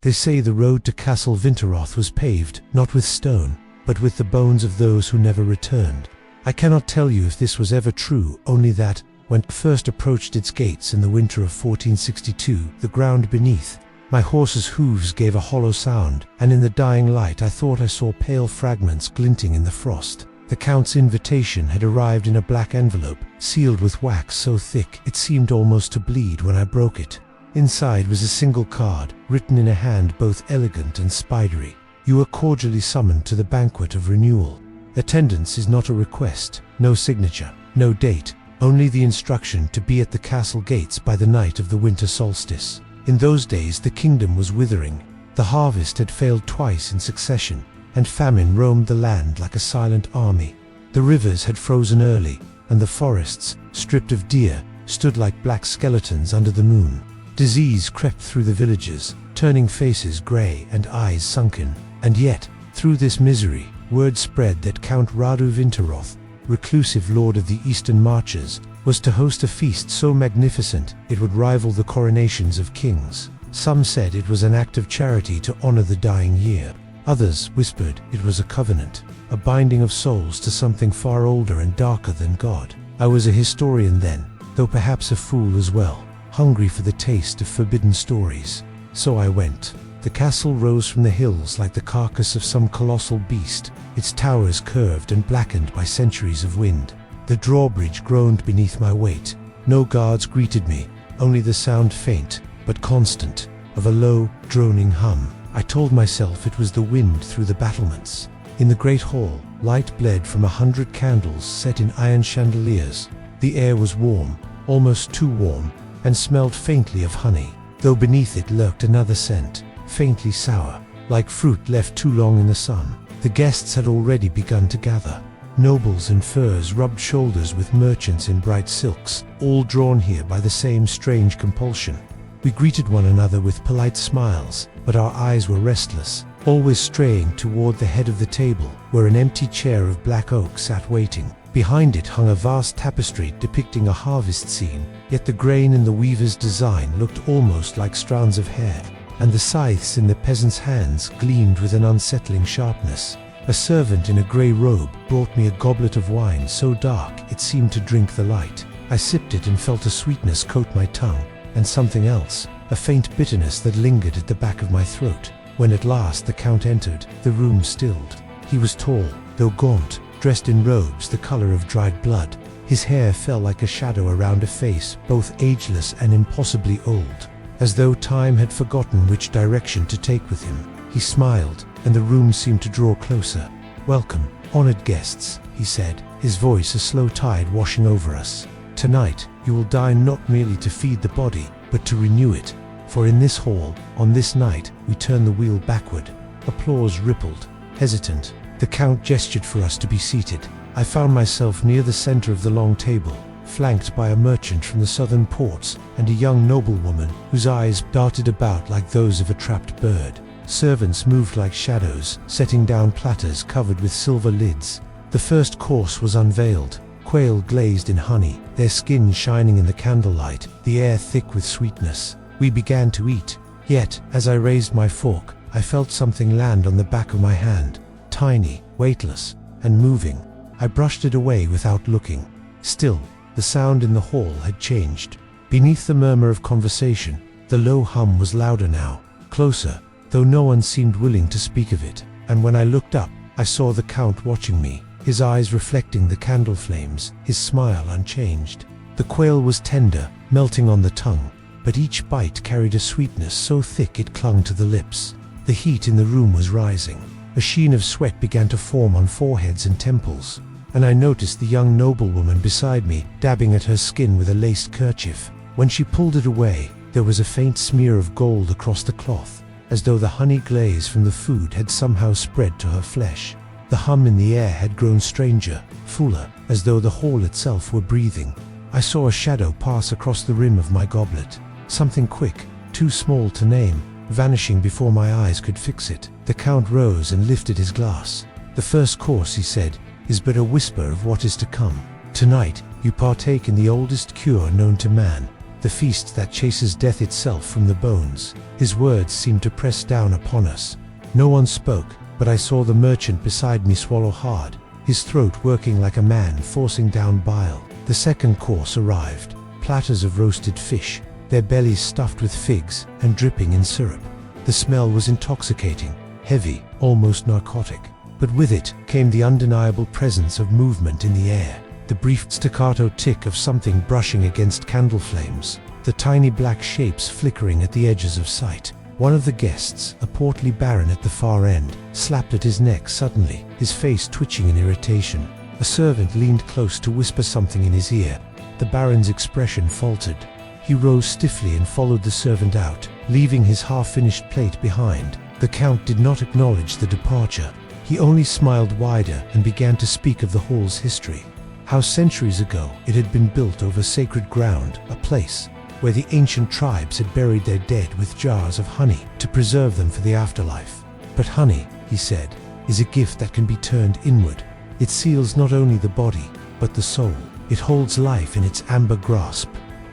They say the road to Castle Winterroth was paved, not with stone, but with the bones of those who never returned. I cannot tell you if this was ever true, only that, when I first approached its gates in the winter of 1462, the ground beneath my horse's hooves gave a hollow sound, and in the dying light I thought I saw pale fragments glinting in the frost. The Count's invitation had arrived in a black envelope, sealed with wax so thick it seemed almost to bleed when I broke it. Inside was a single card, written in a hand both elegant and spidery. You are cordially summoned to the Banquet of Renewal. Attendance is not a request, no signature, no date, only the instruction to be at the castle gates by the night of the winter solstice. In those days the kingdom was withering. The harvest had failed twice in succession, and famine roamed the land like a silent army. The rivers had frozen early, and the forests, stripped of deer, stood like black skeletons under the moon. Disease crept through the villages, turning faces grey and eyes sunken. And yet, through this misery, word spread that Count Radu Winterroth, reclusive lord of the Eastern Marches, was to host a feast so magnificent it would rival the coronations of kings. Some said it was an act of charity to honor the dying year. Others whispered it was a covenant, a binding of souls to something far older and darker than God. I was a historian then, though perhaps a fool as well, hungry for the taste of forbidden stories. So I went. The castle rose from the hills like the carcass of some colossal beast, its towers curved and blackened by centuries of wind. The drawbridge groaned beneath my weight. No guards greeted me, only the sound, faint but constant, of a low, droning hum. I told myself it was the wind through the battlements. In the great hall, light bled from 100 candles set in iron chandeliers. The air was warm, almost too warm, and smelled faintly of honey, though beneath it lurked another scent, faintly sour, like fruit left too long in the sun. The guests had already begun to gather. Nobles in furs rubbed shoulders with merchants in bright silks, all drawn here by the same strange compulsion. We greeted one another with polite smiles, but our eyes were restless, always straying toward the head of the table, where an empty chair of black oak sat waiting. Behind it hung a vast tapestry depicting a harvest scene, yet the grain in the weaver's design looked almost like strands of hair, and the scythes in the peasants' hands gleamed with an unsettling sharpness. A servant in a grey robe brought me a goblet of wine so dark it seemed to drink the light. I sipped it and felt a sweetness coat my tongue, and something else, a faint bitterness that lingered at the back of my throat. When at last the Count entered, the room stilled. He was tall, though gaunt, dressed in robes the color of dried blood. His hair fell like a shadow around a face both ageless and impossibly old, as though time had forgotten which direction to take with him. He smiled, and the room seemed to draw closer. "Welcome, honored guests," he said, his voice a slow tide washing over us. "Tonight, you will dine not merely to feed the body, but to renew it. For in this hall, on this night, we turn the wheel backward." Applause rippled, hesitant. The Count gestured for us to be seated. I found myself near the center of the long table, flanked by a merchant from the southern ports and a young noblewoman whose eyes darted about like those of a trapped bird. Servants moved like shadows, setting down platters covered with silver lids. The first course was unveiled, quail glazed in honey, their skin shining in the candlelight, the air thick with sweetness. We began to eat, yet, as I raised my fork, I felt something land on the back of my hand, tiny, weightless, and moving. I brushed it away without looking. Still, the sound in the hall had changed. Beneath the murmur of conversation, the low hum was louder now, closer, though no one seemed willing to speak of it. And when I looked up, I saw the Count watching me, his eyes reflecting the candle flames, his smile unchanged. The quail was tender, melting on the tongue, but each bite carried a sweetness so thick it clung to the lips. The heat in the room was rising. A sheen of sweat began to form on foreheads and temples, and I noticed the young noblewoman beside me dabbing at her skin with a laced kerchief. When she pulled it away, there was a faint smear of gold across the cloth, as though the honey glaze from the food had somehow spread to her flesh. The hum in the air had grown stranger, fuller, as though the hall itself were breathing. I saw a shadow pass across the rim of my goblet, something quick, too small to name, vanishing before my eyes could fix it. The Count rose and lifted his glass. "The first course," he said, "is but a whisper of what is to come. Tonight, you partake in the oldest cure known to man, the feast that chases death itself from the bones. His words seemed to press down upon us. No one spoke, but I saw the merchant beside me swallow hard, his throat working like a man forcing down bile. The second course arrived, platters of roasted fish, their bellies stuffed with figs and dripping in syrup. The smell was intoxicating, heavy, almost narcotic. But with it came the undeniable presence of movement in the air, the brief staccato tick of something brushing against candle flames, the tiny black shapes flickering at the edges of sight. One of the guests, a portly baron at the far end, slapped at his neck suddenly, his face twitching in irritation. A servant leaned close to whisper something in his ear. The baron's expression faltered. He rose stiffly and followed the servant out, leaving his half-finished plate behind. The count did not acknowledge the departure. He only smiled wider and began to speak of the hall's history. How centuries ago it had been built over sacred ground, a place where the ancient tribes had buried their dead with jars of honey to preserve them for the afterlife. But honey, he said, is a gift that can be turned inward. It seals not only the body, but the soul. It holds life in its amber grasp.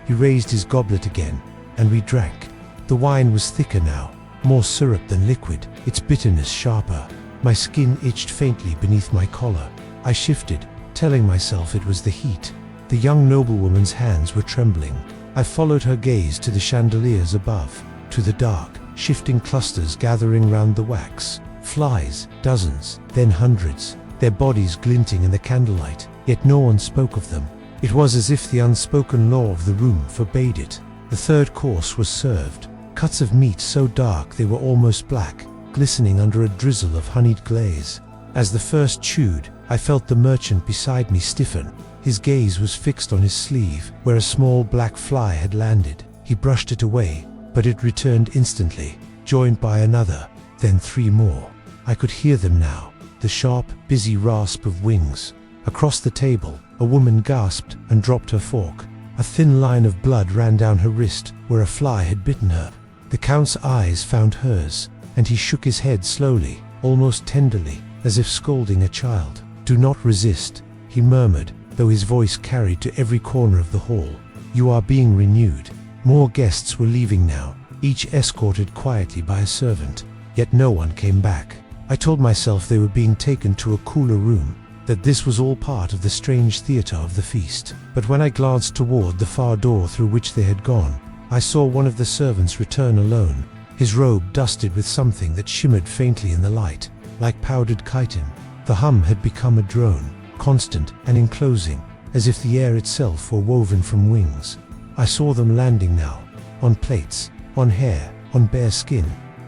He raised his goblet again, and we drank. The wine was thicker now, more syrup than liquid, its bitterness sharper. My skin itched faintly beneath my collar. I shifted, telling myself it was the heat. The young noblewoman's hands were trembling. I followed her gaze to the chandeliers above, to the dark, shifting clusters gathering round the wax. Flies, dozens, then hundreds, their bodies glinting in the candlelight, yet no one spoke of them. It was as if the unspoken law of the room forbade it. The third course was served, cuts of meat so dark they were almost black, glistening under a drizzle of honeyed glaze. As the first chewed, I felt the merchant beside me stiffen. His gaze was fixed on his sleeve, where a small black fly had landed. He brushed it away, but it returned instantly, joined by another, then 3 more. I could hear them now, the sharp, busy rasp of wings. Across the table, a woman gasped and dropped her fork. A thin line of blood ran down her wrist, where a fly had bitten her. The count's eyes found hers, and he shook his head slowly, almost tenderly, as if scolding a child. "Do not resist," he murmured, though his voice carried to every corner of the hall. "You are being renewed." More guests were leaving now, each escorted quietly by a servant, yet no one came back. I told myself they were being taken to a cooler room, that this was all part of the strange theater of the feast. But when I glanced toward the far door through which they had gone, I saw one of the servants return alone, his robe dusted with something that shimmered faintly in the light, like powdered chitin. The hum had become a drone, constant and enclosing, as if the air itself were woven from wings. I saw them landing now, on plates, on hair, on bare skin,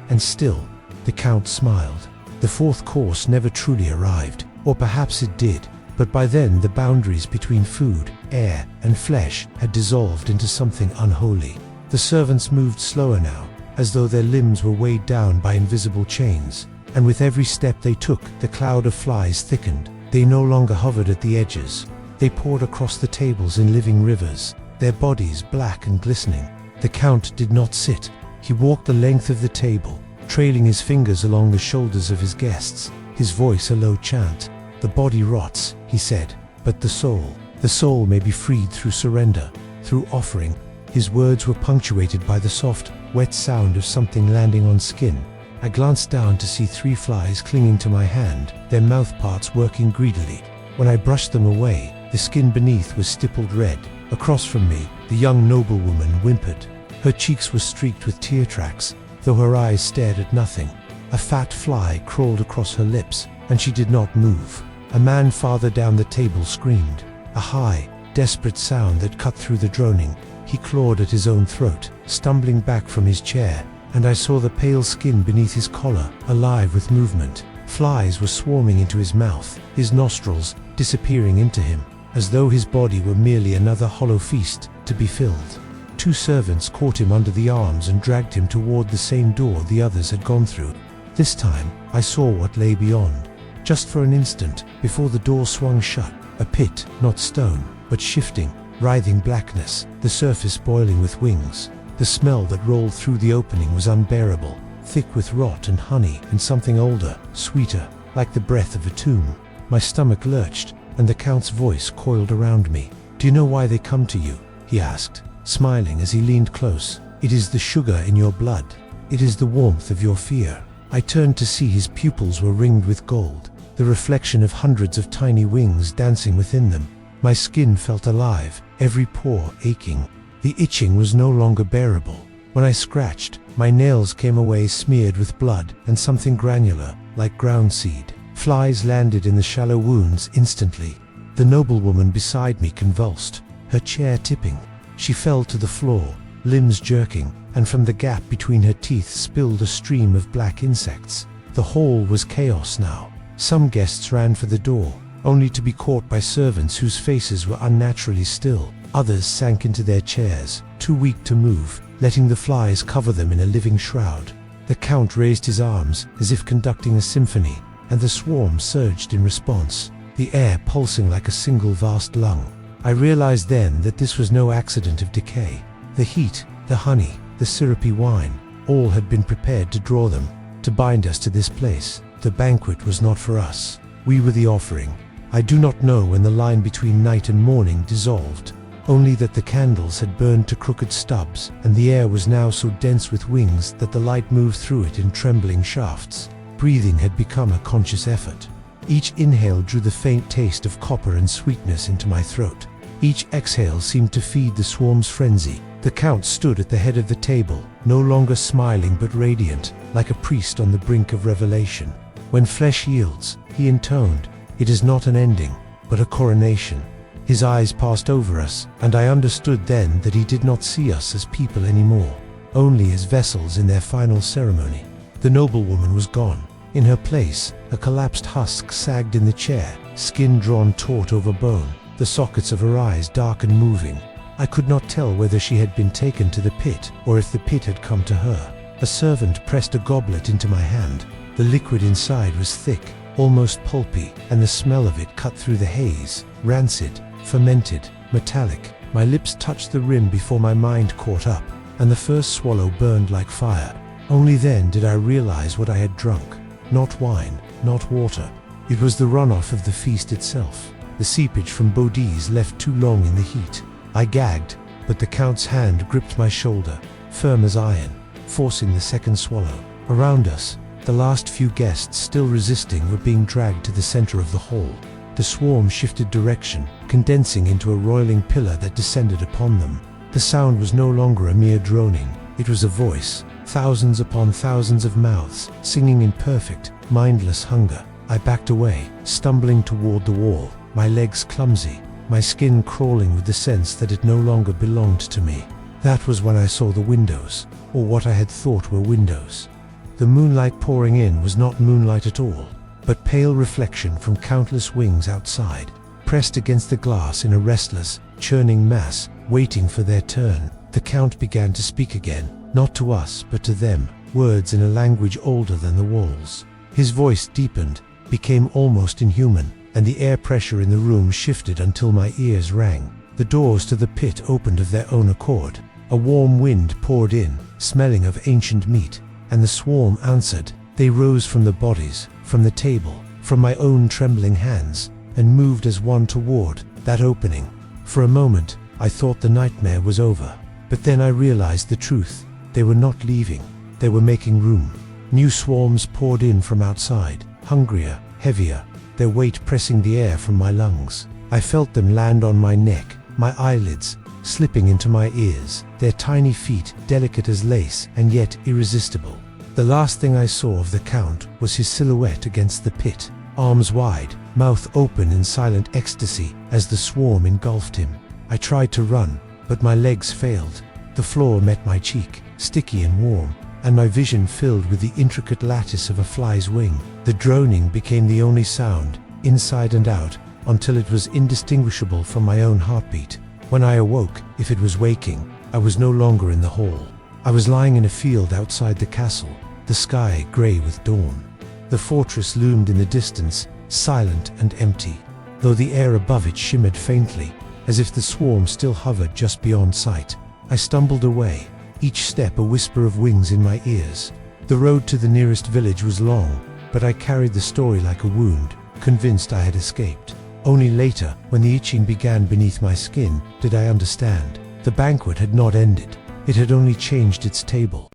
and still, the count smiled. The fourth course never truly arrived, or perhaps it did, but by then the boundaries between food, air, and flesh had dissolved into something unholy. The servants moved slower now, as though their limbs were weighed down by invisible chains, and with every step they took, the cloud of flies thickened. They no longer hovered at the edges. They poured across the tables in living rivers, their bodies black and glistening. The count did not sit. He walked the length of the table, trailing his fingers along the shoulders of his guests, his voice a low chant. "The body rots," he said, "but the soul may be freed through surrender, through offering." His words were punctuated by the soft, wet sound of something landing on skin. I glanced down to see 3 flies clinging to my hand, their mouthparts working greedily. When I brushed them away, the skin beneath was stippled red. Across from me, the young noblewoman whimpered. Her cheeks were streaked with tear tracks, though her eyes stared at nothing. A fat fly crawled across her lips, and she did not move. A man farther down the table screamed, a high, desperate sound that cut through the droning. He clawed at his own throat, stumbling back from his chair, and I saw the pale skin beneath his collar, alive with movement. Flies were swarming into his mouth, his nostrils disappearing into him, as though his body were merely another hollow feast to be filled. 2 servants caught him under the arms and dragged him toward the same door the others had gone through. This time, I saw what lay beyond. Just for an instant, before the door swung shut, a pit, not stone, but shifting, writhing blackness, the surface boiling with wings. The smell that rolled through the opening was unbearable, thick with rot and honey and something older, sweeter, like the breath of a tomb. My stomach lurched, and the count's voice coiled around me. "Do you know why they come to you?" he asked. smiling as he leaned close. "It is the sugar in your blood. It is the warmth of your fear." I turned to see his pupils were ringed with gold, the reflection of hundreds of tiny wings dancing within them. My skin felt alive, every pore aching. The itching was no longer bearable. When I scratched, my nails came away smeared with blood and something granular, like ground seed. Flies landed in the shallow wounds instantly. The noblewoman beside me convulsed, her chair tipping. She fell to the floor, limbs jerking, and from the gap between her teeth spilled a stream of black insects. The hall was chaos now. Some guests ran for the door, only to be caught by servants whose faces were unnaturally still. Others sank into their chairs, too weak to move, letting the flies cover them in a living shroud. The Count raised his arms as if conducting a symphony, and the swarm surged in response, the air pulsing like a single vast lung. I realized then that this was no accident of decay. The heat, the honey, the syrupy wine, all had been prepared to draw them, to bind us to this place. The banquet was not for us. We were the offering. I do not know when the line between night and morning dissolved, only that the candles had burned to crooked stubs, and the air was now so dense with wings that the light moved through it in trembling shafts. Breathing had become a conscious effort. Each inhale drew the faint taste of copper and sweetness into my throat. Each exhale seemed to feed the swarm's frenzy. The Count stood at the head of the table, no longer smiling but radiant, like a priest on the brink of revelation. "When flesh yields," he intoned, "it is not an ending, but a coronation." His eyes passed over us, and I understood then that he did not see us as people anymore, only as vessels in their final ceremony. The noblewoman was gone. In her place, a collapsed husk sagged in the chair, skin drawn taut over bone, the sockets of her eyes dark and moving. I could not tell whether she had been taken to the pit, or if the pit had come to her. A servant pressed a goblet into my hand. The liquid inside was thick, almost pulpy, and the smell of it cut through the haze, rancid, fermented, metallic. My lips touched the rim before my mind caught up, and the first swallow burned like fire. Only then did I realize what I had drunk. Not wine, not water. It was the runoff of the feast itself. The seepage from bodies left too long in the heat. I gagged, but the Count's hand gripped my shoulder, firm as iron, forcing the second swallow. Around us, the last few guests still resisting were being dragged to the center of the hall. The swarm shifted direction, condensing into a roiling pillar that descended upon them. The sound was no longer a mere droning. It was a voice, thousands upon thousands of mouths, singing in perfect, mindless hunger. I backed away, stumbling toward the wall, my legs clumsy, my skin crawling with the sense that it no longer belonged to me. That was when I saw the windows, or what I had thought were windows. The moonlight pouring in was not moonlight at all, but pale reflection from countless wings outside, pressed against the glass in a restless, churning mass, waiting for their turn. The Count began to speak again, not to us but to them, words in a language older than the walls. His voice deepened, became almost inhuman, and the air pressure in the room shifted until my ears rang. The doors to the pit opened of their own accord. A warm wind poured in, smelling of ancient meat, and the swarm answered. They rose from the bodies, from the table, from my own trembling hands, and moved as one toward that opening. For a moment, I thought the nightmare was over, but then I realized the truth. They were not leaving. They were making room. New swarms poured in from outside, hungrier, heavier, their weight pressing the air from my lungs. I felt them land on my neck, my eyelids, slipping into my ears, their tiny feet delicate as lace and yet irresistible. The last thing I saw of the Count was his silhouette against the pit, arms wide, mouth open in silent ecstasy as the swarm engulfed him. I tried to run, but my legs failed. The floor met my cheek, sticky and warm, and my vision filled with the intricate lattice of a fly's wing. The droning became the only sound, inside and out, until it was indistinguishable from my own heartbeat. When I awoke, if it was waking, I was no longer in the hall. I was lying in a field outside the castle, the sky grey with dawn. The fortress loomed in the distance, silent and empty, though the air above it shimmered faintly, as if the swarm still hovered just beyond sight. I stumbled away, each step a whisper of wings in my ears. The road to the nearest village was long, but I carried the story like a wound, convinced I had escaped. Only later, when the itching began beneath my skin, did I understand. The banquet had not ended. It had only changed its table.